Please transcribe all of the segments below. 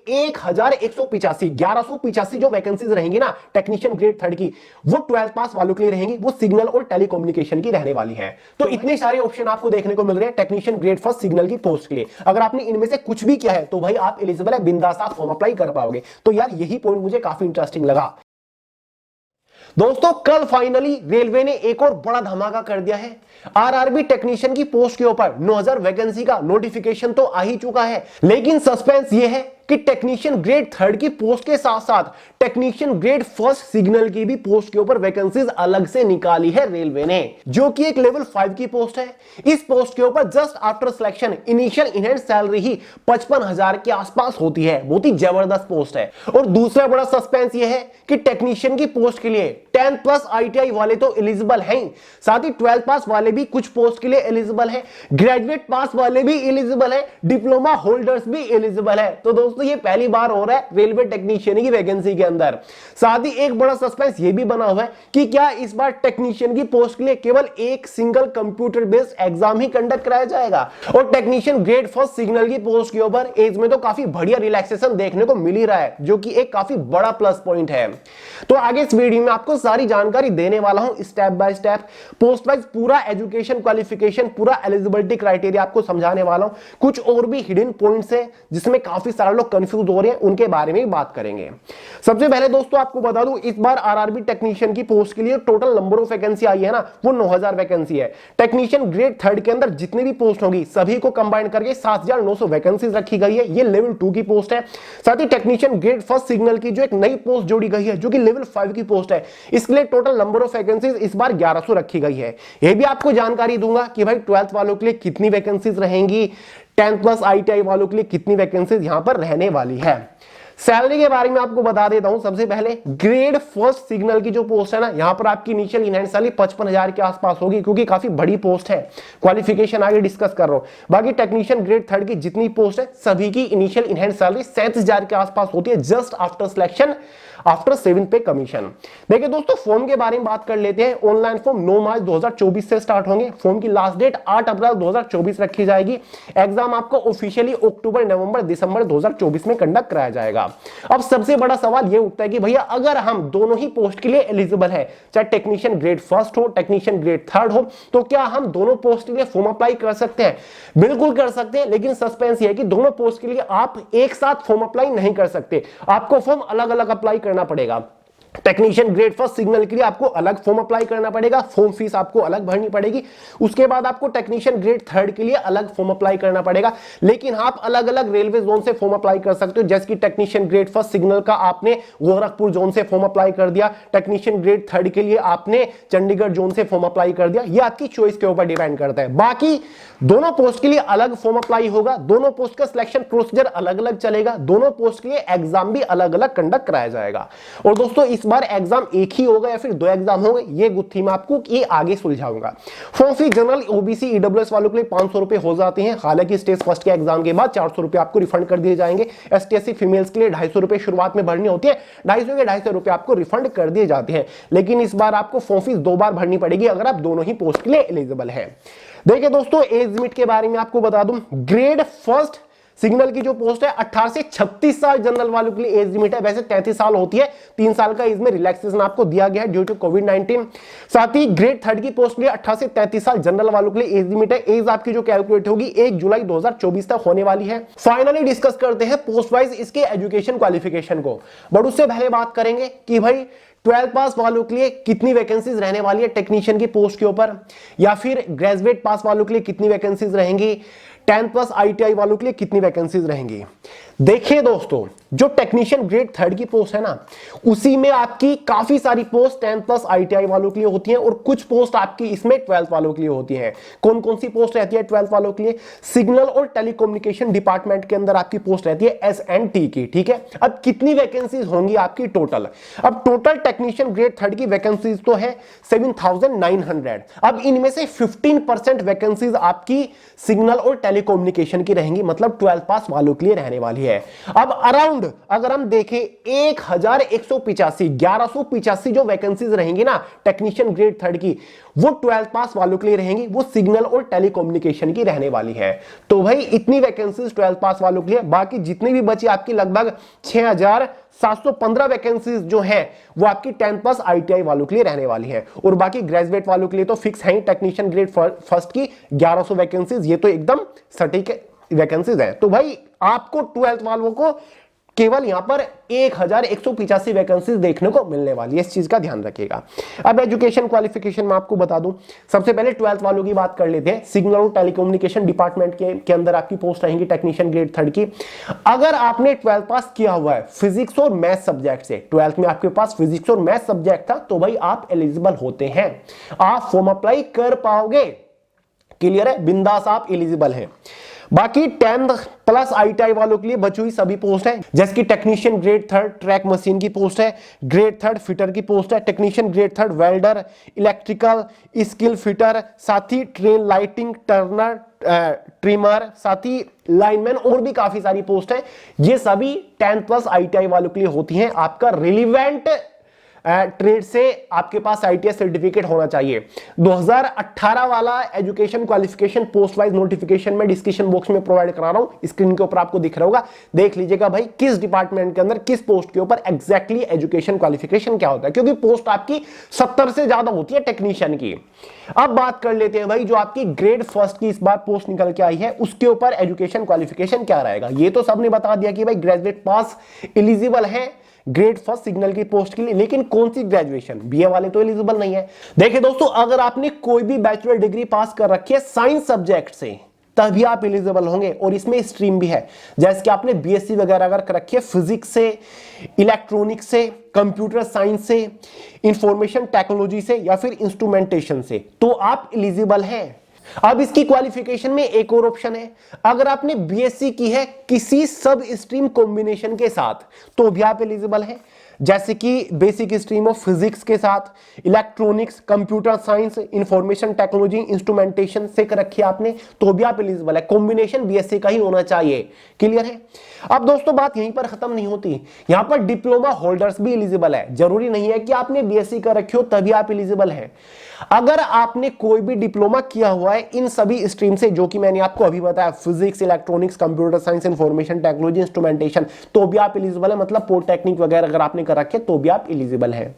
1185 जो वैकेंसीज रहेंगी ना टेक्नीशियन ग्रेड थर्ड की, वो 12th पास वालों के लिए रहेंगी, वो सिग्नल और टेलीकम्युनिकेशन की रहने वाली है। तो इतने सारे ऑप्शन आपको देखने को मिल रहे हैं टेक्नीशियन ग्रेड फर्स्ट सिग्नल की पोस्ट के लिए। अगर आपने इनमें से कुछ भी किया है तो भाई आप एलिजिबल है, बिंदास आप फॉर्म अप्लाई कर पाओगे। तो यार यही पॉइंट मुझे काफी इंटरेस्टिंग लगा। दोस्तों कल फाइनली रेलवे ने एक और बड़ा धमाका कर दिया है। आरआरबी टेक्नीशियन की पोस्ट के ऊपर 9000 वैकेंसी का नोटिफिकेशन तो आ ही चुका है, लेकिन सस्पेंस यह है कि टेक्नीशियन ग्रेड थर्ड की पोस्ट के साथ साथ टेक्नीशियन ग्रेड फर्स्ट सिग्नल की भी पोस्ट के ऊपर वैकेंसीज अलग से निकाली है रेलवे ने, जो कि एक लेवल 5 की पोस्ट है। इस पोस्ट के ऊपर just after selection initial in hand salary ही 55,000 के आसपास होती है। बहुत ही जबरदस्त पोस्ट है। और दूसरा बड़ा सस्पेंस यह है कि टेक्नीशियन की पोस्ट के लिए 10+ ITI वाले तो एलिजिबल हैं, साथ ही 12th पास वाले भी कुछ पोस्ट के लिए एलिजिबल है, ग्रेजुएट पास वाले भी एलिजिबल है, डिप्लोमा होल्डर्स भी एलिजिबल है। तो दोस्तों ये पहली बार हो रहा है रेलवे टेक्नीशियन की वैकेंसी के अंदर। साथ ही एक बड़ा सस्पेंस ये भी बना हुआ है कि क्या इस बार टेक्नीशियन की पोस्ट के लिए केवल एक सिंगल कंप्यूटर बेस्ड एग्जाम ही कंडक्ट कराया जाएगा। और टेक्नीशियन ग्रेड फर्स्ट सिग्नल की पोस्ट के ऊपर एज में तो काफी बढ़िया रिलैक्सेशन देखने को मिल ही रहा है, जो कि एक काफी बड़ा प्लस पॉइंट है। तो आगे इस वीडियो में आपको सारी जानकारी देने वाला हूं, step by step, post wise पूरा एजुकेशन क्वालिफिकेशन, पूरा एलिजिबिलिटी क्राइटेरिया आपको समझाने वाला हूं। कुछ और भी हिडन पॉइंट्स हैं जिसमें काफी सारे लोग कंफ्यूज हो रहे हैं, उनके बारे में बात करेंगे। सबसे पहले दोस्तों आपको बता दूं, इस बार आरआरबी टेक्नीशियन की पोस्ट के लिए टोटल नंबर ऑफ वैकेंसी आई है ना, वो 9000 वैकेंसी है। टेक्नीशियन ग्रेड थर्ड के अंदर जितनी भी पोस्ट होगी सभी को कंबाइन करके 7900 वैकेंसीज रखी गई है। ये लेवल 2 की पोस्ट है। साथ ही टेक्नीशियन ग्रेड फर्स्ट सिग्नल की जो एक नई पोस्ट जोड़ी गई है, जो कि लेवल 5 की पोस्ट है, इसके लिए टोटल नंबर ऑफ वैकेंसीज इस बार 1100 रखी गई है। यह भी आपको जानकारी दूंगा कि भाई 12th वालों के लिए कितनी वैकेंसीज रहेंगी, 10+ ITI वालों के लिए कितनी वैकेंसीज यहां पर रहने वाली है। सैलरी के बारे में आपको बता देता हूं। सबसे पहले ग्रेड फर्स्ट सिग्नल की जो पोस्ट है ना, यहां पर आपकी इनिशियल इनहैंड सैलरी 55,000 के आसपास होगी, क्योंकि काफी बड़ी पोस्ट है। क्वालिफिकेशन आगे डिस्कस कर रहा हूं। बाकी टेक्नीशियन ग्रेड थर्ड की जितनी पोस्ट है सभी की इनिशियल इनहैंड सैलरी 37,000 के आसपास होती है, just after selection, after 7th पे कमीशन। देखिए दोस्तों फॉर्म के बारे में बात कर लेते हैं। ऑनलाइन फॉर्म 9 मार्च 2024 से स्टार्ट होंगे। फॉर्म की लास्ट डेट 8 अप्रैल 2024 रखी जाएगी। एग्जाम आपको ऑफिशियली अक्टूबर, नवंबर, दिसंबर 2024 में कंडक्ट कराया जाएगा। अब सबसे बड़ा सवाल यह उठता है कि भैया अगर हम दोनों ही पोस्ट के लिए एलिजिबल है, चाहे टेक्नीशियन ग्रेड फर्स्ट हो, टेक्नीशियन ग्रेड थर्ड हो, तो क्या हम दोनों पोस्ट के लिए फॉर्म अप्लाई कर सकते हैं? बिल्कुल कर सकते हैं, लेकिन सस्पेंस यह है कि दोनों पोस्ट के लिए आप एक साथ फॉर्म अप्लाई नहीं कर सकते। आपको फॉर्म अलग अलग अप्लाई करना पड़ेगा। टेक्नीशियन ग्रेड फर्स्ट सिग्नल के लिए आपको अलग फॉर्म अप्लाई करना पड़ेगा, फॉर्म फीस आपको अलग भरनी पड़ेगी। उसके बाद आपको टेक्नीशियन ग्रेड थर्ड के लिए अलग फॉर्म अप्लाई करना पड़ेगा। लेकिन आप अलग अलग रेलवे जोन से फॉर्म अप्लाई कर सकते हो, जैसे कि टेक्नीशियन ग्रेड फर्स्ट सिग्नल का आपने गोरखपुर जोन से फॉर्म अप्लाई कर दिया, टेक्नीशियन ग्रेड थर्ड के लिए आपने चंडीगढ़ जोन से फॉर्म अप्लाई कर दिया। ये आपकी चॉइस के ऊपर डिपेंड करता है। बाकी दोनों पोस्ट के लिए अलग फॉर्म अप्लाई होगा, दोनों पोस्ट का सिलेक्शन प्रोसीजर अलग अलग चलेगा, दोनों पोस्ट के लिए एग्जाम भी अलग अलग कंडक्ट कराया जाएगा। और दोस्तों इस बार एग्जाम एक ही होगा या फिर 2 एग्जाम होंगे, ये गुत्थी मैं आपको ये आगे सुलझाऊंगा। Form fees general, OBC, EWS वालों के लिए 500 रुपए हो जाते हैं। हालांकि स्टेज फर्स्ट के एग्जाम के बाद 400 रुपए आपको रिफंड कर दिए जाएंगे। ST/SC फीमेल्स के लिए 250 रुपए शुरुआत में भरनी होती है, 250 के 250 रुपए आपको रिफंड कर दिए जाते हैं। लेकिन इस बार आपको फॉर्म फीस 2 बार भरनी पड़ेगी अगर आप दोनों ही पोस्ट के लिए एलिजिबल है। देखिए दोस्तों एज लिमिट के बारे में आपको बता दूं, ग्रेड फर्स्ट सिग्नल की जो पोस्ट है 18 से 36 साल जनरल वालों के लिए एज लिमिट है। वैसे 33 साल होती है, 3 साल का इसमें रिलैक्सेशन आपको दिया गया है ड्यू टू कोविड-19। साथ ही ग्रेड थर्ड की पोस्ट के लिए 18 से 33 साल जनरल वालों के लिए एज लिमिट है। एज आपकी जो कैलकुलेट होगी 1 जुलाई 2024 तक होने वाली है। फाइनली डिस्कस करते हैं पोस्ट वाइज इसके एजुकेशन क्वालिफिकेशन को। बट उससे पहले बात करेंगे कि भाई 12th पास वालों के लिए कितनी वैकेंसीज रहने वाली है टेक्नीशियन की पोस्ट के ऊपर, या फिर ग्रेजुएट पास वालों के लिए कितनी वैकेंसीज रहेंगी, 10+ ITI वालों के लिए कितनी वैकेंसीज रहेंगी। देखिए दोस्तों जो टेक्नीशियन ग्रेड थर्ड की पोस्ट है ना, उसी में आपकी काफी सारी पोस्ट 10+ ITI वालों के लिए होती हैं और कुछ पोस्ट आपकी इसमें 12th वालों के लिए होती हैं। कौन कौन सी पोस्ट रहती है 12th वालों के लिए? सिग्नल और टेलीकम्युनिकेशन डिपार्टमेंट के अंदर आपकी पोस्ट रहती है S&T की, ठीक है। अब कितनी वैकेंसीज होंगी आपकी टोटल? अब टोटल टेक्नीशियन ग्रेड थर्ड की वैकेंसीज तो है 7,900। अब इनमें से 15% वैकेंसीज आपकी सिग्नल और टेलीकम्युनिकेशन की रहेंगी, मतलब 12th पास वालों के लिए रहने वाली है। है। अब अराउंड अगर हम देखें 1185 जो वैकेंसीज रहेंगी ना टेक्नीशियन ग्रेड थर्ड की, वो 12th पास वालों के लिए रहेंगी, वो सिग्नल और टेलीकम्युनिकेशन की रहने वाली है। तो भाई इतनी वैकेंसीज 12th पास वालों के लिए, बाकी जितनी भी बची आपकी लगभग 6715 वैकेंसीज जो है वो आपकी 10th पास आईटीआई वालों के लिए रहने वाली है। और बाकी ग्रेजुएट वालों के लिए तो फिक्स है टेक्नीशियन ग्रेड फर्स्ट की 1100 वैकेंसीज, ये तो एकदम सटीक वैकेंसीज है। तो भाई आपको 12th वालों को केवल यहां पर 1185 वैकेंसीज देखने को मिलने वाली है, इस चीज का ध्यान रखिएगा। अब एजुकेशन क्वालिफिकेशन में आपको बता दूं, सबसे पहले 12th वालों की बात कर लेते हैं। सिग्नल और टेलीकम्युनिकेशन डिपार्टमेंट के अंदर आपकी पोस्ट रहेंगी टेक्नीशियन ग्रेड थर्ड की। अगर आपने 12th पास किया हुआ है फिजिक्स और मैथ सब्जेक्ट से, 12th में आपके पास फिजिक्स और मैथ सब्जेक्ट था, तो भाई आप एलिजिबल होते हैं, आप फॉर्म अप्लाई कर पाओगे। क्लियर है, बिंदास आप एलिजिबल हैं। बाकी 10th प्लस आईटीआई वालों के लिए बची हुई सभी पोस्ट है, जैसे कि technician grade third track machine की पोस्ट है, ग्रेड थर्ड फिटर की पोस्ट है, technician grade third welder, electrical skill fitter, साथ ही ट्रेन लाइटिंग टर्नर ट्रिमर, साथ ही लाइनमैन, और भी काफी सारी पोस्ट है। ये सभी 10th प्लस आईटीआई वालों के लिए होती हैं। आपका रिलीवेंट ट्रेड से आपके पास आईटीआई सर्टिफिकेट होना चाहिए। 2018 वाला education qualification post wise notification में डिस्क्रिप्शन बॉक्स में प्रोवाइड करा रहा हूं, स्क्रीन के ऊपर आपको दिख रहा होगा, देख लीजिएगा भाई किस डिपार्टमेंट के अंदर किस पोस्ट के ऊपर एग्जैक्टली एजुकेशन क्वालिफिकेशन क्या होता है, क्योंकि पोस्ट आपकी 70 से ज्यादा होती है टेक्नीशियन की। अब बात कर लेते हैं भाई जो आपकी ग्रेड फर्स्ट की इस बार पोस्ट निकल के आई है, उसके ऊपर एजुकेशन क्वालिफिकेशन क्या रहेगा। ये तो सबने बता दिया कि भाई ग्रेजुएट पास एलिजिबल है ग्रेड फर्स्ट सिग्नल की पोस्ट के लिए, लेकिन कौन सी ग्रेजुएशन, बीए वाले तो एलिजिबल नहीं है। देखिए दोस्तों, अगर आपने कोई भी बैचलर डिग्री पास कर रखी है साइंस सब्जेक्ट से, तभी आप एलिजिबल होंगे। और इसमें स्ट्रीम भी है, जैसे कि आपने बीएससी वगैरह अगर कर रखी है फिजिक्स से, इलेक्ट्रॉनिक्स से, कंप्यूटर साइंस से, इंफॉर्मेशन टेक्नोलॉजी से, या फिर इंस्ट्रूमेंटेशन से, तो आप एलिजिबल हैं। अब इसकी क्वालिफिकेशन में एक और ऑप्शन है, अगर आपने बीएससी की है किसी सब स्ट्रीम कॉम्बिनेशन के साथ, तो भी आप एलिजिबल हैं। जैसे कि बेसिक स्ट्रीम ऑफ फिजिक्स के साथ electronics, computer science, information technology, instrumentation से कर रखी है आपने, तो भी आप एलिजिबल है। कॉम्बिनेशन बीएससी का ही होना चाहिए। क्लियर है। अब दोस्तों बात यहीं पर खत्म नहीं होती, यहां पर डिप्लोमा होल्डर्स भी एलिजिबल है। जरूरी नहीं है कि आपने बीएससी कर रखी हो तभी आप एलिजिबल हैं। अगर आपने कोई भी डिप्लोमा किया हुआ है इन सभी स्ट्रीम से, जो कि मैंने आपको अभी बताया, physics, electronics, computer science, information technology, instrumentation, तो भी आप एलिजिबल है। मतलब पॉलिटेक्निक वगैरह अगर आपने कर रखे तो भी आप एलिजिबल हैं।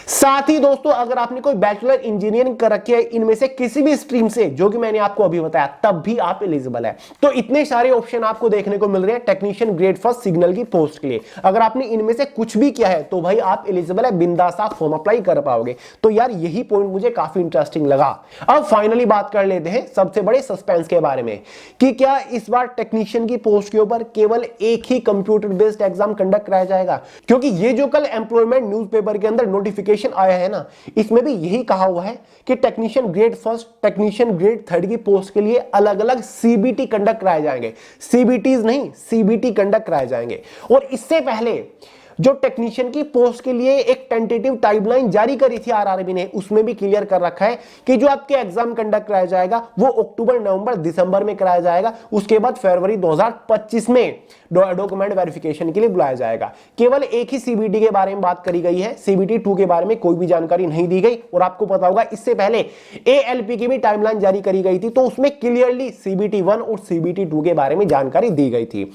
साथ ही दोस्तों, अगर आपने कोई बैचलर इंजीनियरिंग कर रखी है इनमें से किसी भी स्ट्रीम से, जो कि मैंने आपको अभी बताया, तब भी आप एलिजिबल है। तो इतने सारे ऑप्शन आपको देखने को मिल रहे हैं टेक्नीशियन ग्रेड फर्स्ट सिग्नल की पोस्ट के लिए। अगर आपने इनमें से कुछ भी किया है तो भाई आप एलिजिबल है, बिंदास आप फॉर्म अप्लाई कर पाओगे। तो यार यही पॉइंट मुझे काफी इंटरेस्टिंग लगा। अब फाइनली बात कर लेते हैं सबसे बड़े सस्पेंस के बारे में, कि क्या इस बार टेक्नीशियन की पोस्ट के ऊपर केवल एक ही कंप्यूटर बेस्ड एग्जाम कंडक्ट कराया जाएगा। क्योंकि ये जो कल एम्प्लॉयमेंट न्यूज़पेपर के अंदर नोटिफिकेशन आया है ना, इसमें भी यही कहा हुआ है कि technician grade first, technician grade third की पोस्ट के लिए अलग अलग सीबीटी कंडक्ट कराए जाएंगे। सीबीटीज नहीं, सीबीटी कंडक्ट कराए जाएंगे। और इससे पहले जो टेक्नीशियन की पोस्ट के लिए एक टेंटेटिव टाइमलाइन जारी करी थी आरआरबी ने, उसमें भी क्लियर कर रखा है कि जो आपके एग्जाम कंडक्ट कराया जाएगा वो अक्टूबर, नवंबर, दिसंबर में कराया जाएगा। उसके बाद फरवरी 2025 में डॉक्यूमेंट वेरिफिकेशन के लिए बुलाया जाएगा। केवल एक ही सीबीटी के बारे में बात करी गई है, सीबीटी 2 के बारे में कोई भी जानकारी नहीं दी गई। और आपको पता होगा इससे पहले एएलपी की भी टाइमलाइन जारी करी गई थी, तो उसमें क्लियरली सीबीटी 1 और सीबीटी 2 के बारे में जानकारी दी गई थी।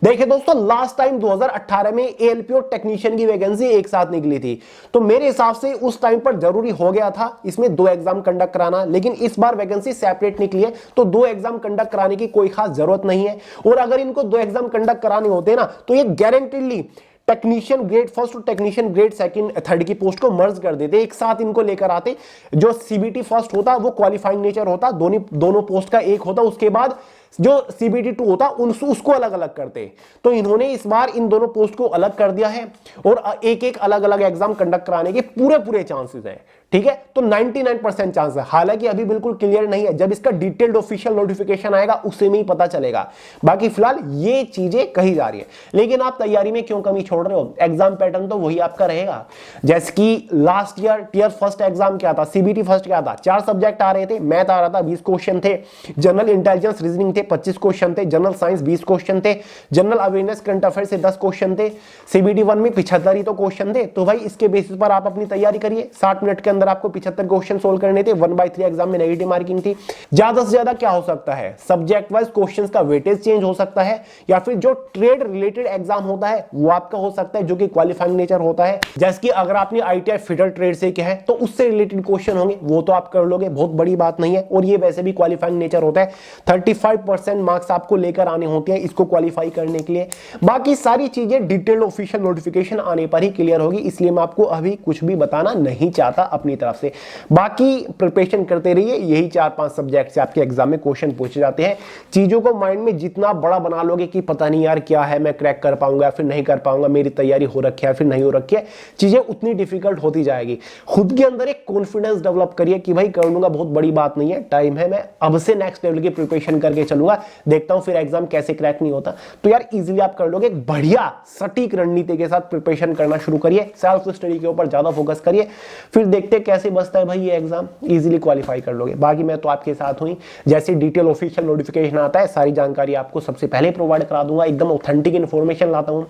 देखिए दोस्तों, लास्ट टाइम 2018 में एएलपी और टेक्नीशियन की वैकेंसी एक साथ निकली थी, तो मेरे हिसाब से उस टाइम पर जरूरी हो गया था इसमें 2 एग्जाम कंडक्ट कराना। लेकिन इस बार वैकेंसी सेपरेट निकली है, तो 2 एग्जाम कंडक्ट कराने की कोई खास जरूरत नहीं है। और अगर इनको 2 एग्जाम कंडक्ट कराने होते ना, तो ये गारंटीडली टेक्नीशियन ग्रेड फर्स्ट और टेक्नीशियन ग्रेड सेकंड थर्ड की पोस्ट को मर्ज कर देते, एक साथ इनको लेकर आते। जो सीबीटी फर्स्ट होता वो क्वालिफाइंग नेचर होता, दोनों पोस्ट का एक होता, उसके बाद जो सीबीटी 2 होता उसको अलग अलग करते। तो इन्होंने इस बार इन दोनों पोस्ट को अलग कर दिया है और एक एक अलग अलग एग्जाम कंडक्ट कराने के पूरे चांसेस हैं। ठीक है, तो 99% चांस है। हालांकि अभी बिल्कुल क्लियर नहीं है, जब इसका डिटेल्ड ऑफिशियल नोटिफिकेशन आएगा उसे में ही पता चलेगा। बाकी फिलहाल ये चीजें कही जा रही है। लेकिन आप तैयारी में क्यों कमी छोड़ रहे हो? एग्जाम पैटर्न तो वही आपका रहेगा। जैसे कि last year tier first exam क्या था, सीबीटी फर्स्ट क्या था, 4 सब्जेक्ट आ रहे थे, मैथ आ रहा था, 20 क्वेश्चन थे, जनरल इंटेलिजेंस रीजनिंग थे, थे 25 क्वेश्चन थे, जनरल साइंस 20 क्वेश्चन थे, जनरल अवेयरनेस करंट अफेयर से 10 क्वेश्चन थे, सीबीडी 1 में 75 ही तो क्वेश्चन थे। तो भाई इसके बेसिस पर आप अपनी तैयारी करिए, 60 मिनट के अंदर आपको 75 क्वेश्चन सोल्व करने थे। 1/3 एग्जाम में नेगेटिव मार्किंग थी। ज्यादा से ज्यादा क्या हो सकता है, सब्जेक्ट वाइज क्वेश्चंस का वेटेज चेंज हो सकता है, या फिर जो ट्रेड रिलेटेड एग्जाम होता है वो आपका हो सकता है जो कि क्वालिफाइंग नेचर होता है। जैसे कि अगर आपने आईटीआई फिटर ट्रेड से किया है तो उससे रिलेटेड क्वेश्चन होंगे, वो तो आप कर लोगे, बहुत बड़ी बात नहीं है। और ये वैसे भी क्वालिफाइंग नेचर होता है, 35% मार्क्स आपको लेकर आने होते हैं इसको क्वालिफाई करने के लिए। बाकी सारी चीजें डिटेल्ड ऑफिशियल नोटिफिकेशन आने पर ही क्लियर होगी, इसलिए मैं आपको अभी कुछ भी बताना नहीं चाहता अपनी तरफ से। बाकी प्रिपरेशन करते रहिए, यही 4-5 सब्जेक्ट से आपके एग्जाम में क्वेश्चन पूछे जाते हैं। चीजों को माइंड में जितना बड़ा बना लोगे कि पता नहीं यार क्या है, मैं क्रैक कर पाऊंगा फिर नहीं कर पाऊंगा, मेरी तैयारी हो रखी है फिर नहीं हो रखी है, चीजें उतनी डिफिकल्ट होती जाएगी। खुद के अंदर एक कॉन्फिडेंस डेवलप करिए कि भाई कर लूंगा, बहुत बड़ी बात नहीं है, टाइम है, मैं अब से नेक्स्ट लेवल की प्रिपरेशन करके चलूंगा, देखता हूं फिर एग्जाम कैसे क्रैक नहीं होता। तो यार इजीली आप कर लोगे। बढ़िया सटीक रणनीति के साथ प्रिपरेशन करना शुरू करिए, सेल्फ स्टडी के ऊपर ज्यादा फोकस करिए, फिर देखते कैसे बचता है भाई ये एग्जाम, इजीली क्वालिफाई कर लोगे। बाकी मैं तो आपके साथ हूं, जैसे डिटेल ऑफिशियल नोटिफिकेशन आता है सारी जानकारी आपको सबसे पहले प्रोवाइड करा दूंगा, एकदम ऑथेंटिक इन्फॉर्मेशन लाता हूं।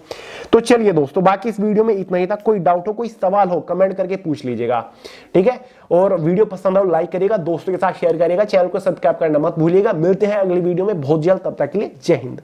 तो चलिए दोस्तों, बाकी इस वीडियो में इतना ही था। कोई डाउट हो, कोई सवाल हो, कमेंट करके पूछ लीजिएगा, ठीक है। और वीडियो पसंद आए लाइक करिएगा, दोस्तों के साथ शेयर करिएगा, चैनल को सब्सक्राइब करना मत भूलिएगा। मिलते हैं अगली वीडियो में बहुत जल्द, तब तक के लिए जय हिंद।